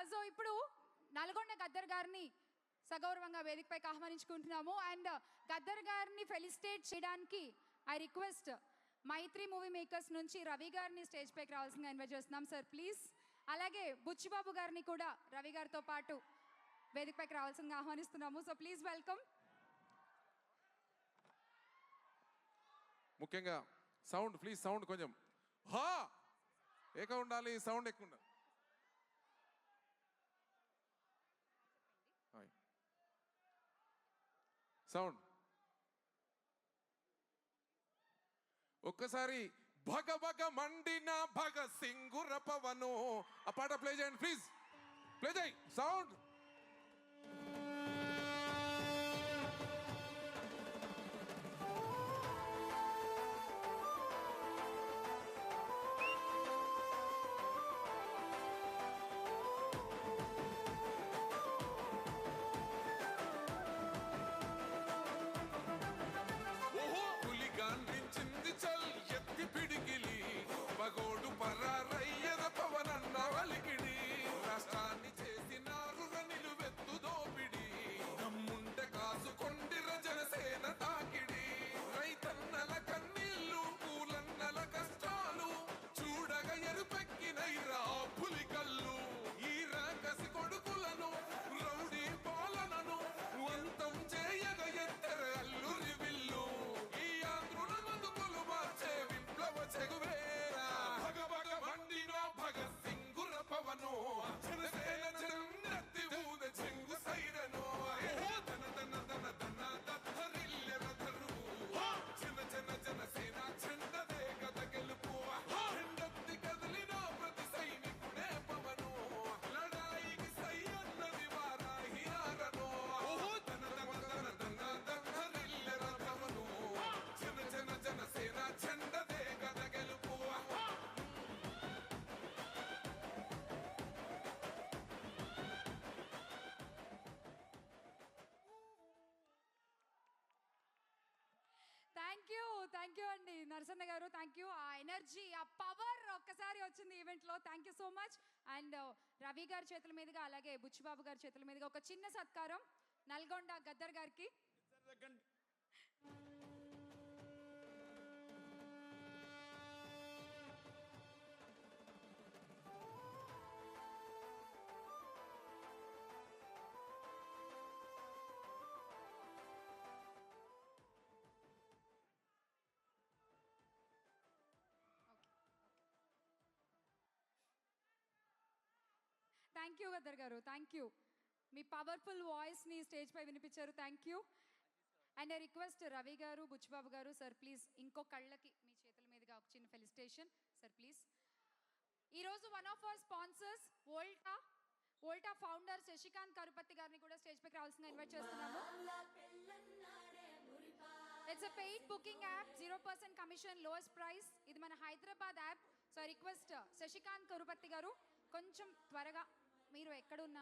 So ఇప్పుడు నల్గొండ గద్దర్ గారిని సగౌరవంగా వేదికపైకి ఆహ్వానించుకుంటున్నాము. అండ్ గద్దర్ గారిని ఫెలిసిటేట్ చేయడానికి I request Mythri movie makers నుంచి రవి గారిని స్టేజ్ పైకి రావాల్సిందిగా ఇన్వైట్ చేస్తున్నాం సార్ ప్లీజ్. అలాగే బుచ్చిబాబు గారిని కూడా రవి గారితో పాటు వేదికపైకి రావాల్సిందిగా ఆహ్వానిస్తున్నాము. So please welcome. ముఖ్యంగా సౌండ్ ప్లీజ్, సౌండ్ కొంచెం హా ఏక ఉండాలి, సౌండ్ ఎక్కువ ఉండాలి. సౌండ్ ఒక్కసారి భగ భగ మండిన భగత్ సింగ్ రపవను ఆ పాట ప్లే చేయండి ప్లీజ్, ప్లే చేయి సౌండ్. పగోడు పరారయ్యద పవనన్న వలికిడి రాష్ట్రాన్ని చేసినారు నిలువెత్తు దోపిడి దమ్ముంటే కాసుకొండిర జనసేన తాకిడి రైతన్నల కన్నీళ్ళు కూలన్నల కష్టాలు చూడగా ఎరుపెక్కినైరా పులికల్లు ఈ రాకసి కొడుకులను రౌడీ పాలనను అంతం చేయగ ఎత్తర అల్లురి విల్లు ఈ ఆంధ్రుల బతుకులు మార్చే విప్లవ చెగువే పవను జనసేన జనతి ఊద చెంగు సైరను తన తన తన తన దత్తరిల్లెరధరు జన జన జనసేన చెండదే కథ గెలుపు చెండెత్తి కదిలిన ప్రతి సైనికుడే పవను లడాయికి సై అన్నది వారాహి ఆరను తన తన తన తన దత్తరిల్లెరధరు జన జన జనసేన చెండదే కథ గెలుపు. థ్యాంక్ యూ అండి నరసన్న గారు, థ్యాంక్ యూ. ఆ ఎనర్జీ, ఆ పవర్ ఒక్కసారి వచ్చింది ఈవెంట్లో. Thank you so much. And Ravi గారి చేతుల మీదుగా అలాగే బుచ్చిబాబు గారి చేతుల మీదుగా ఒక చిన్న సత్కారం నల్గొండ గద్దర్ గారికి. Thank you Gaddar garu, thank you. మీ పవర్ఫుల్ వాయిస్ని స్టేజ్ పై వినిపించారు, thank you. And I request Ravi garu, Buchibabu గారు సార్ ప్లీజ్ ఇంకో కళ్ళకి మీ చేతుల మీదుగా ఒక చిన్న ఫెలిసిటేషన్ సార్ ప్లీజ్. ఈరోజు one of our sponsors Volta founder Shashikant Karupati గారిని కూడా స్టేజ్ పైకి రావాల్సిందిగా ఇన్వైట్ చేస్తున్నాము. It's a paid booking app, 0% commission, lowest price. ఇది మన Hyderabad app. So I request Shashikant Karupati garu కొంచెం త్వరగా మీరు ఎక్కడున్నా